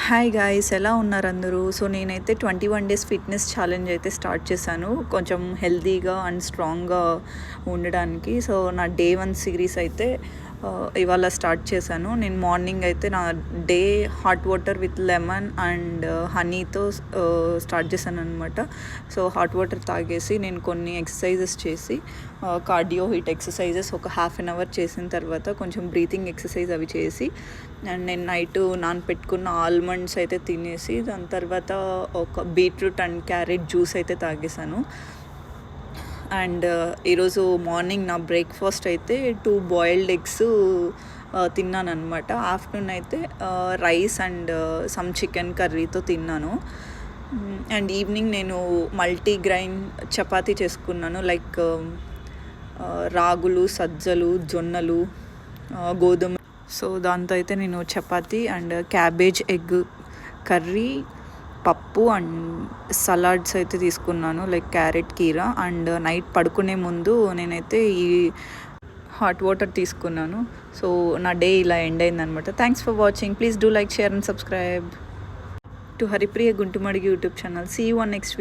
Hi guys, ఎలా ఉన్నారు అందరూ? సో నేనైతే 21 డేస్ ఫిట్నెస్ ఛాలెంజ్ అయితే స్టార్ట్ చేశాను, కొంచెం హెల్తీగా అండ్ స్ట్రాంగ్గా ఉండడానికి. సో నా డే 1 సిరీస్ అయితే ఇవాళ స్టార్ట్ చేశాను. నేను మార్నింగ్ అయితే నా day hot water with lemon and హనీతో స్టార్ట్ చేశాను అనమాట. సో హాట్ వాటర్ తాగేసి నేను కొన్ని ఎక్సర్సైజెస్ చేసి, కార్డియో హిట్ ఎక్సర్సైజెస్ ఒక హాఫ్ అన్ అవర్ చేసిన తర్వాత కొంచెం బ్రీతింగ్ ఎక్సర్సైజ్ అవి చేసి, అండ్ నేను నైట్ నానపెట్టుకున్న ఆల్మండ్స్ అయితే తినేసి దాని తర్వాత ఒక బీట్రూట్ అండ్ క్యారెట్ జ్యూస్ అయితే తాగేశాను. అండ్ ఈరోజు మార్నింగ్ నా బ్రేక్ఫాస్ట్ అయితే 2 బాయిల్డ్ ఎగ్స్ తిన్నాను అనమాట. ఆఫ్టర్నూన్ అయితే రైస్ అండ్ సమ్ చికెన్ కర్రీతో తిన్నాను. అండ్ ఈవినింగ్ నేను మల్టీగ్రైన్ చపాతీ చేసుకున్నాను, లైక్ రాగులు, సజ్జలు, జొన్నలు, గోధుమ. సో దాంతో అయితే నేను chapati and cabbage egg curry, పప్పు అండ్ సలాడ్స్ అయితే తీసుకున్నాను, లైక్ క్యారెట్ కీరా. అండ్ నైట్ పడుకునే ముందు నేనైతే ఈ హాట్ వాటర్ తీసుకున్నాను. సో నా డే ఇలా ఎండ్ అయిందనమాట. Thanks for watching. Please do like, share and subscribe to Haripriya Guntumadigi YouTube channel. See you on next video.